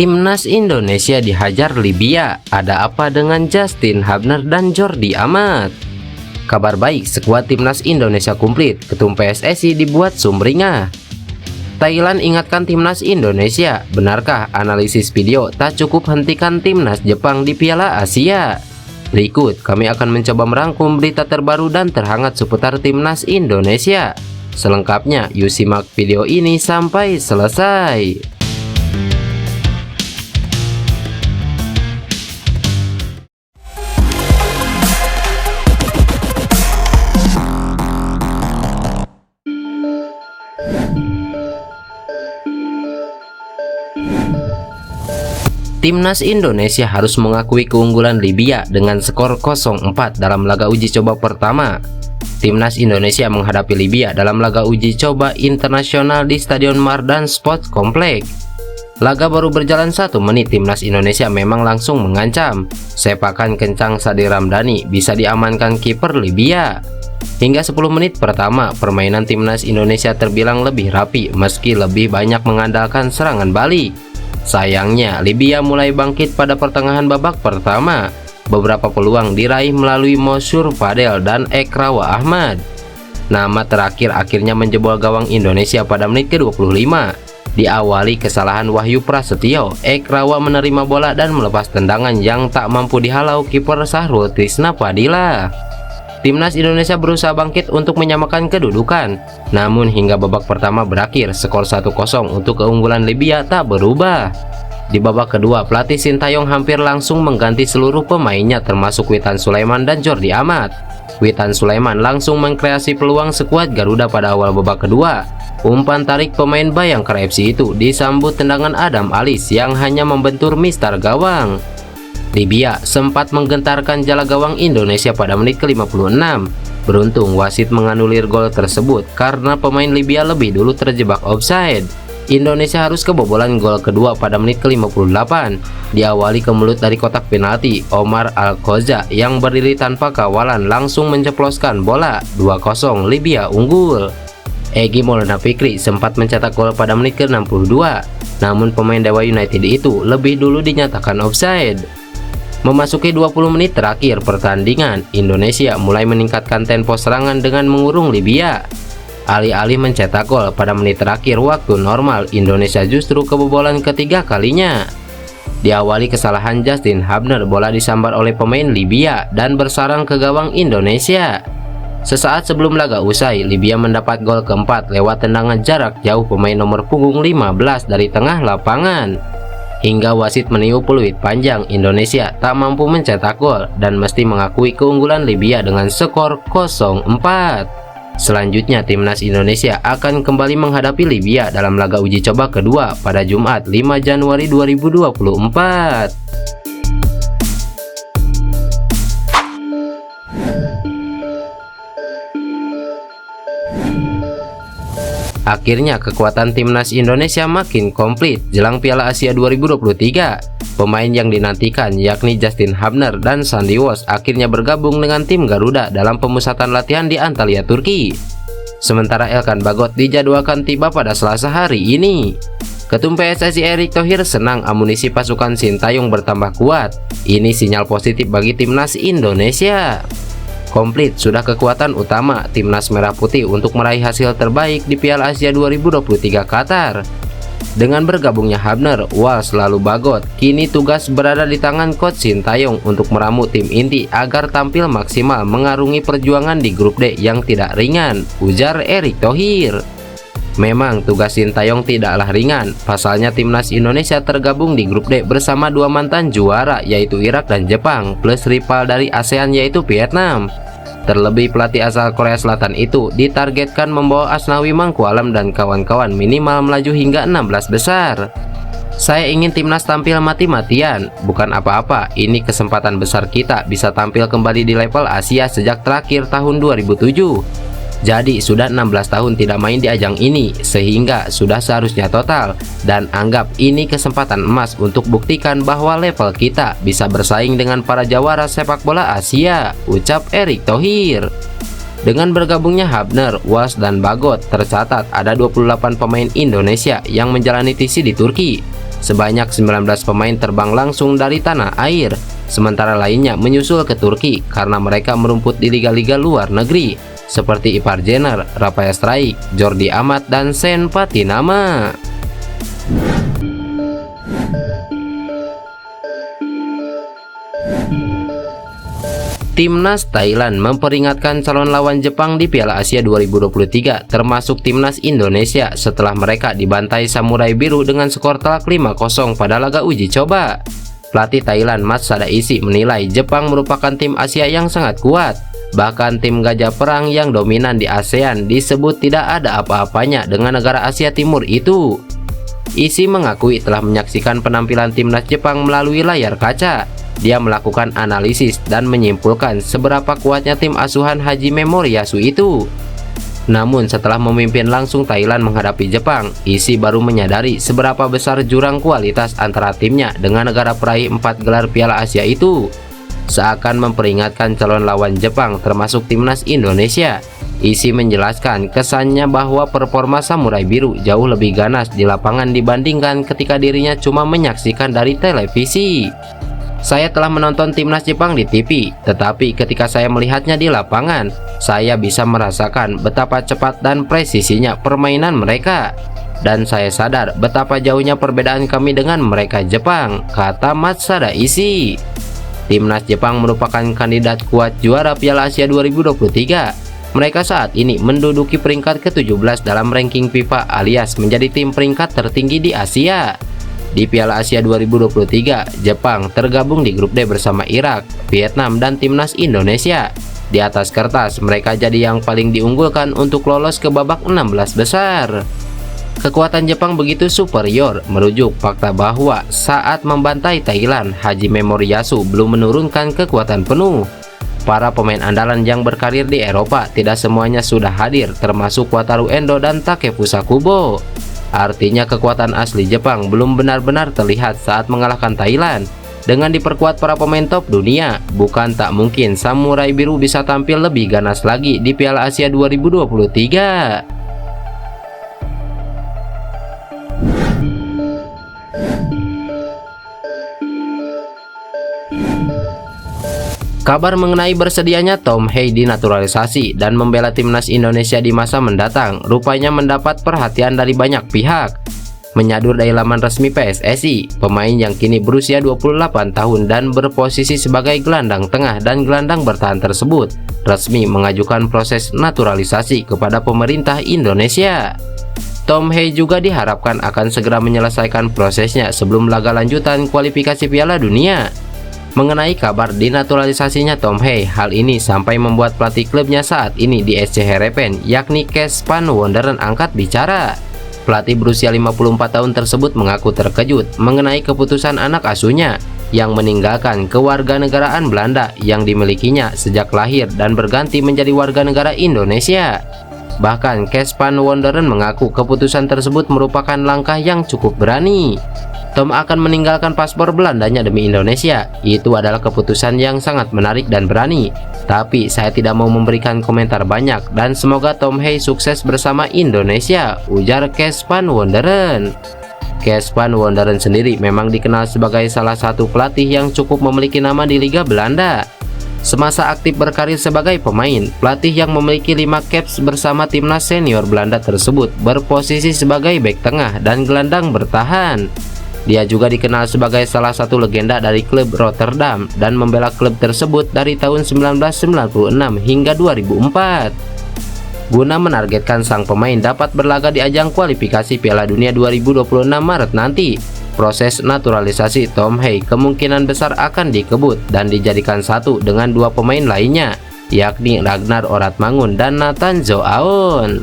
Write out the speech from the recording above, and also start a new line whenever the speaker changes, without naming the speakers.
Timnas Indonesia dihajar Libya, ada apa dengan Justin Hubner dan Jordi Amat? Kabar baik, skuad Timnas Indonesia komplit, ketum PSSI dibuat sumringah. Thailand ingatkan Timnas Indonesia, benarkah analisis video tak cukup hentikan Timnas Jepang di Piala Asia? Berikut kami akan mencoba merangkum berita terbaru dan terhangat seputar Timnas Indonesia. Selengkapnya, yuk simak video ini sampai selesai. Timnas Indonesia harus mengakui keunggulan Libya dengan skor 0-4 dalam laga uji coba pertama. Timnas Indonesia menghadapi Libya dalam laga uji coba internasional di Stadion Mardan Sports Complex. Laga baru berjalan 1 menit, Timnas Indonesia memang langsung mengancam. Sepakan kencang Sadi Ramdhani bisa diamankan kiper Libya. Hingga 10 menit pertama, permainan Timnas Indonesia terbilang lebih rapi meski lebih banyak mengandalkan serangan balik. Sayangnya, Libya mulai bangkit pada pertengahan babak pertama. Beberapa peluang diraih melalui Mosur Fadel dan Ekrawa Ahmad. Nama terakhir akhirnya menjebol gawang Indonesia pada menit ke-25. Diawali kesalahan Wahyu Prasetyo, Ekrawa menerima bola dan melepas tendangan yang tak mampu dihalau kiper Sahrul Trisna Fadila. Timnas Indonesia berusaha bangkit untuk menyamakan kedudukan. Namun hingga babak pertama berakhir, skor 1-0 untuk keunggulan Libya tak berubah. Di babak kedua, pelatih Sintayong hampir langsung mengganti seluruh pemainnya termasuk Witan Sulaiman dan Jordi Amat. Witan Sulaiman langsung mengkreasi peluang skuad Garuda pada awal babak kedua. Umpan tarik pemain Bayangkara FC itu disambut tendangan Adam Alis yang hanya membentur mistar gawang. Libya sempat menggentarkan jala gawang Indonesia pada menit ke-56. Beruntung wasit menganulir gol tersebut karena pemain Libya lebih dulu terjebak offside. Indonesia harus kebobolan gol kedua pada menit ke-58. Diawali ke mulut dari kotak penalti, Omar Al-Khoza yang berdiri tanpa kawalan langsung menceploskan bola. 2-0 Libya unggul. Egy Maulana Fikri sempat mencetak gol pada menit ke-62. Namun pemain Dewa United itu lebih dulu dinyatakan offside. Memasuki 20 menit terakhir pertandingan, Indonesia mulai meningkatkan tempo serangan dengan mengurung Libya. Alih-alih mencetak gol pada menit terakhir waktu normal, Indonesia justru kebobolan ketiga kalinya. Diawali kesalahan Justin Hubner, bola disambar oleh pemain Libya dan bersarang ke gawang Indonesia. Sesaat sebelum laga usai, Libya mendapat gol keempat lewat tendangan jarak jauh pemain nomor punggung 15 dari tengah lapangan. Hingga wasit meniup peluit panjang, Indonesia tak mampu mencetak gol dan mesti mengakui keunggulan Libya dengan skor 0-4. Selanjutnya, Timnas Indonesia akan kembali menghadapi Libya dalam laga uji coba kedua pada Jumat 5 Januari 2024. Akhirnya kekuatan Timnas Indonesia makin komplit jelang Piala Asia 2023. Pemain yang dinantikan yakni Justin Hubner dan Sandy Walsh akhirnya bergabung dengan tim Garuda dalam pemusatan latihan di Antalya, Turki. Sementara Elkan Bagot dijadwalkan tiba pada Selasa hari ini. Ketum PSSI Erick Thohir senang amunisi pasukan Sintayong bertambah kuat. Ini sinyal positif bagi Timnas Indonesia. Komplit sudah kekuatan utama Timnas Merah Putih untuk meraih hasil terbaik di Piala Asia 2023 Qatar. Dengan bergabungnya Hubner, Walsh lalu Bagot, kini tugas berada di tangan coach Sintayong untuk meramu tim inti agar tampil maksimal mengarungi perjuangan di grup D yang tidak ringan, ujar Erick Thohir. Memang tugas Sintayong tidaklah ringan, pasalnya Timnas Indonesia tergabung di grup D bersama dua mantan juara yaitu Irak dan Jepang plus rival dari ASEAN yaitu Vietnam. Terlebih pelatih asal Korea Selatan itu ditargetkan membawa Asnawi Mangkualam dan kawan-kawan minimal melaju hingga 16 besar. Saya ingin Timnas tampil mati-matian, bukan apa-apa, ini kesempatan besar kita bisa tampil kembali di level Asia sejak terakhir tahun 2007. Jadi sudah 16 tahun tidak main di ajang ini, sehingga sudah seharusnya total. Dan anggap ini kesempatan emas untuk buktikan bahwa level kita bisa bersaing dengan para jawara sepak bola Asia, ucap Erick Thohir. Dengan bergabungnya Hubner, Walsh, dan Bagot, tercatat ada 28 pemain Indonesia yang menjalani TC di Turki. Sebanyak 19 pemain terbang langsung dari tanah air, sementara lainnya menyusul ke Turki karena mereka merumput di liga-liga luar negeri seperti Ipar Jenner, Rafael Struijk, Jordi Amat, dan Sen Patinama. Timnas Thailand memperingatkan calon lawan Jepang di Piala Asia 2023 termasuk Timnas Indonesia setelah mereka dibantai Samurai Biru dengan skor telak 5-0 pada laga uji coba. Pelatih Thailand Mat Sadaisi menilai Jepang merupakan tim Asia yang sangat kuat. Bahkan tim gajah perang yang dominan di ASEAN disebut tidak ada apa-apanya dengan negara Asia Timur itu. Isi mengakui telah menyaksikan penampilan timnas Jepang melalui layar kaca. Dia melakukan analisis dan menyimpulkan seberapa kuatnya tim asuhan Hajime Moriyasu itu. Namun setelah memimpin langsung Thailand menghadapi Jepang, Isi baru menyadari seberapa besar jurang kualitas antara timnya dengan negara peraih 4 gelar Piala Asia itu. Seakan memperingatkan calon lawan Jepang termasuk timnas Indonesia, Isi menjelaskan kesannya bahwa performa Samurai Biru jauh lebih ganas di lapangan dibandingkan ketika dirinya cuma menyaksikan dari televisi. Saya telah menonton timnas Jepang di TV, tetapi ketika saya melihatnya di lapangan, saya bisa merasakan betapa cepat dan presisinya permainan mereka. Dan saya sadar betapa jauhnya perbedaan kami dengan mereka Jepang, kata Mat Sadaisi. Timnas Jepang merupakan kandidat kuat juara Piala Asia 2023. Mereka saat ini menduduki peringkat ke-17 dalam ranking FIFA alias menjadi tim peringkat tertinggi di Asia. Di Piala Asia 2023, Jepang tergabung di grup D bersama Irak, Vietnam, dan timnas Indonesia. Di atas kertas, mereka jadi yang paling diunggulkan untuk lolos ke babak 16 besar. Kekuatan Jepang begitu superior, merujuk fakta bahwa saat membantai Thailand, Hajime Moriyasu belum menurunkan kekuatan penuh. Para pemain andalan yang berkarir di Eropa tidak semuanya sudah hadir, termasuk Wataru Endo dan Takefusa Kubo. Artinya kekuatan asli Jepang belum benar-benar terlihat saat mengalahkan Thailand. Dengan diperkuat para pemain top dunia, bukan tak mungkin Samurai Biru bisa tampil lebih ganas lagi di Piala Asia 2023. Kabar mengenai bersedianya Tom Hei dinaturalisasi dan membela timnas Indonesia di masa mendatang rupanya mendapat perhatian dari banyak pihak. Menyadur dari laman resmi PSSI, pemain yang kini berusia 28 tahun dan berposisi sebagai gelandang tengah dan gelandang bertahan tersebut resmi mengajukan proses naturalisasi kepada pemerintah Indonesia. Tom Hei juga diharapkan akan segera menyelesaikan prosesnya sebelum laga lanjutan kualifikasi Piala Dunia. Mengenai kabar dinaturalisasinya Tom Hei, hal ini sampai membuat pelatih klubnya saat ini di SC Heerenveen yakni Kees van Wonderen angkat bicara. Pelatih berusia 54 tahun tersebut mengaku terkejut mengenai keputusan anak asuhnya yang meninggalkan kewarganegaraan Belanda yang dimilikinya sejak lahir dan berganti menjadi warga negara Indonesia. Bahkan Kees van Wonderen mengaku keputusan tersebut merupakan langkah yang cukup berani. Tom akan meninggalkan paspor Belandanya demi Indonesia. Itu adalah keputusan yang sangat menarik dan berani. Tapi saya tidak mau memberikan komentar banyak dan semoga Tom Hei sukses bersama Indonesia, ujar Kees van Wonderen. Kees van Wonderen sendiri memang dikenal sebagai salah satu pelatih yang cukup memiliki nama di Liga Belanda. Semasa aktif berkarir sebagai pemain, pelatih yang memiliki 5 caps bersama timnas senior Belanda tersebut berposisi sebagai bek tengah dan gelandang bertahan. Dia juga dikenal sebagai salah satu legenda dari klub Rotterdam dan membela klub tersebut dari tahun 1996 hingga 2004. Guna menargetkan sang pemain dapat berlaga di ajang kualifikasi Piala Dunia 2026 Maret nanti, proses naturalisasi Tom Hei kemungkinan besar akan dikebut dan dijadikan satu dengan 2 pemain lainnya, yakni Ragnar Oratmangun dan Nathan Zoaon.